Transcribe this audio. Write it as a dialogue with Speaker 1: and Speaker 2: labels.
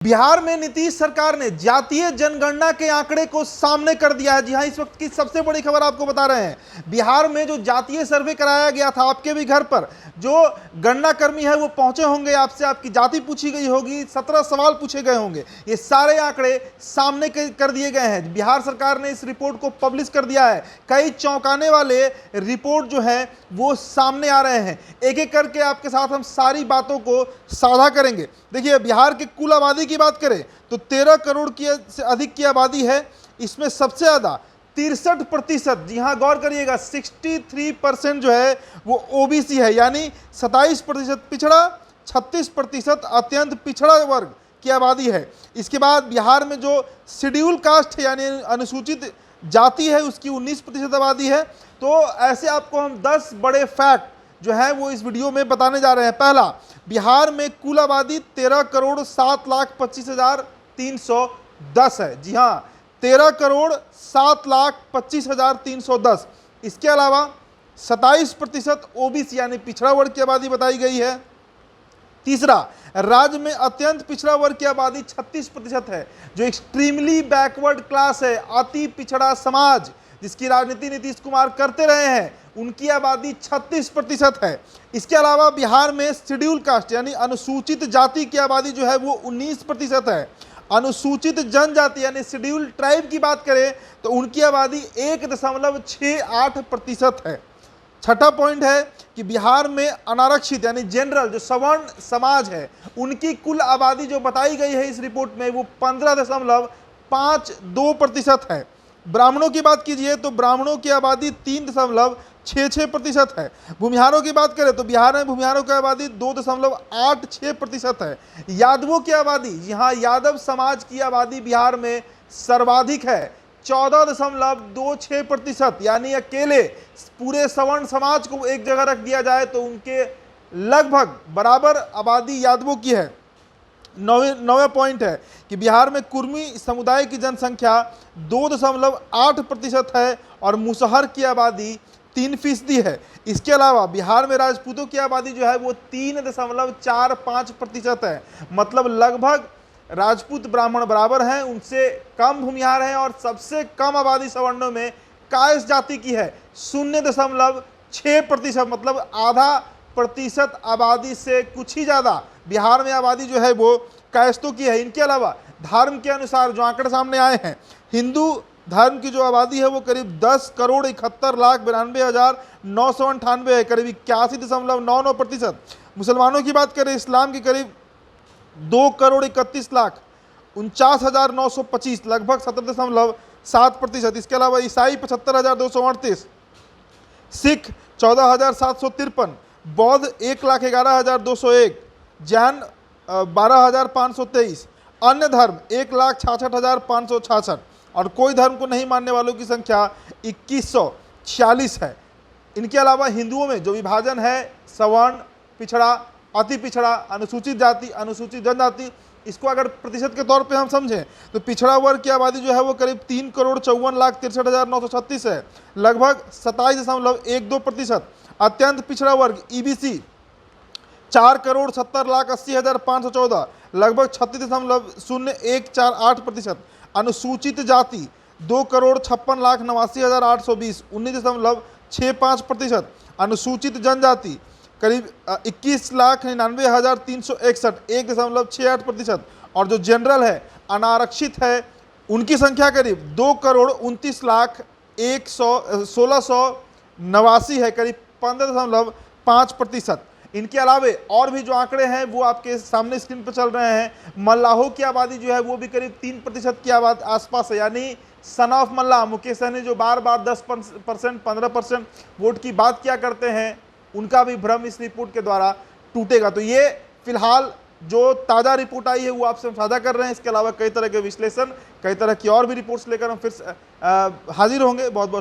Speaker 1: बिहार में नीतीश सरकार ने जातीय जनगणना के आंकड़े को सामने कर दिया है। जी हां, इस वक्त की सबसे बड़ी खबर आपको बता रहे हैं। बिहार में जो जातीय सर्वे कराया गया था आपके भी घर पर, जो गणना कर्मी है वो पहुंचे होंगे, आपसे आपकी जाति पूछी गई होगी, 17 सवाल पूछे गए होंगे। ये सारे आंकड़े सामने कर दिए गए हैं। बिहार सरकार ने इस रिपोर्ट को पब्लिश कर दिया है। कई चौंकाने वाले रिपोर्ट जो है वो सामने आ रहे हैं। एक एक करके आपके साथ हम सारी बातों को साझा करेंगे। देखिए, बिहार की कुल आबादी की बात करें तो 13 करोड़ की से अधिक की आबादी है। इसमें सबसे ज्यादा 63%, जी हां गौर करिएगा, 63% जो है वो ओबीसी है, यानी 27% पिछड़ा, 36% अत्यंत पिछड़ा वर्ग की आबादी है। इसके बाद बिहार में जो शेड्यूल कास्ट यानी अनुसूचित जाति है उसकी 19% आबादी है। तो ऐसे आपको हम 10 बड़े फैक्ट जो है वो इस वीडियो में बताने जा रहे हैं। पहला, बिहार में कुल आबादी 13,07,25,310 है। जी हां, 13,07,25,310। इसके अलावा 27% ओबीसी यानी पिछड़ा वर्ग की आबादी बताई गई है। तीसरा, राज्य में अत्यंत पिछड़ा वर्ग की आबादी 36% है, जो एक्सट्रीमली बैकवर्ड क्लास है, अति पिछड़ा समाज जिसकी राजनीति नीतीश कुमार करते रहे हैं, उनकी आबादी 36% है। इसके अलावा बिहार में शेड्यूल कास्ट यानी अनुसूचित जाति की आबादी जो है वो 19% है। अनुसूचित जनजाति यानी शेड्यूल ट्राइब की बात करें तो उनकी आबादी 1.68% है। छठा पॉइंट है कि बिहार में अनारक्षित यानी जनरल जो सवर्ण समाज है, उनकी कुल आबादी जो बताई गई है इस रिपोर्ट में वो 15.52% है। ब्राह्मणों की बात कीजिए तो ब्राह्मणों की आबादी 3.66% है। भूमिहारों की बात करें तो बिहार में भूमिहारों की आबादी 2.86% है। यादवों की आबादी, यहाँ यादव समाज की आबादी बिहार में सर्वाधिक है, 14.26%, यानी अकेले पूरे सवर्ण समाज को एक जगह रख दिया जाए तो उनके लगभग बराबर आबादी यादवों की है। नौवें पॉइंट है कि बिहार में कुर्मी समुदाय की जनसंख्या 2.8% है और मुसहर की आबादी 3% है। इसके अलावा बिहार में राजपूतों की आबादी जो है वो 3.45% है। मतलब लगभग राजपूत ब्राह्मण बराबर हैं, उनसे कम भूमिहार हैं और सबसे कम आबादी सवर्णों में कायस्थ जाति की है, 0.6%। मतलब आधा प्रतिशत आबादी से कुछ ही ज़्यादा बिहार में आबादी जो है वो कायस्थों की है। इनके अलावा धर्म के अनुसार जो आंकड़े सामने आए हैं, हिंदू धर्म की जो आबादी है वो करीब 10,71,92,998 है, करीब 81.99%। मुसलमानों की बात करें, इस्लाम की करीब 2,31,49,925, लगभग 17.7%। इसके अलावा ईसाई 75,238, सिख 14,753, बौद्ध 1,11,201, जैन 12,523, अन्य धर्म 1,66,566 और कोई धर्म को नहीं मानने वालों की संख्या 2146 है। इनके अलावा हिंदुओं में जो विभाजन है सवर्ण, पिछड़ा, अति पिछड़ा, अनुसूचित जाति, अनुसूचित जनजाति, इसको अगर प्रतिशत के तौर पे हम समझें तो पिछड़ा वर्ग की आबादी जो है वो करीब 3,54,63,936 है, लगभग 27.12%। अत्यंत पिछड़ा वर्ग ईबीसी 4,70,80,514, लगभग 36.0148%। अनुसूचित जाति 2,56,89,820, 19.65%। अनुसूचित जनजाति करीब 21,99,361, 1.68%। और जो जनरल है, अनारक्षित है, उनकी संख्या करीब 2,29,116,89 है, करीब 15.5%। इनके अलावे और भी जो आंकड़े हैं वो आपके सामने स्क्रीन पर चल रहे हैं। मल्लाहों की आबादी जो है वो भी करीब 3% की आबादी आसपास है, यानी सन ऑफ मल्लाह मुकेश सहनी जो बार बार 10%, 15% वोट की बात किया करते हैं, उनका भी भ्रम इस रिपोर्ट के द्वारा टूटेगा। तो ये फिलहाल जो ताज़ा रिपोर्ट आई है वो आपसे हम साझा कर रहे हैं। इसके अलावा कई तरह के विश्लेषण, कई तरह की और भी रिपोर्ट्स लेकर हम फिर हाजिर होंगे। बहुत बहुत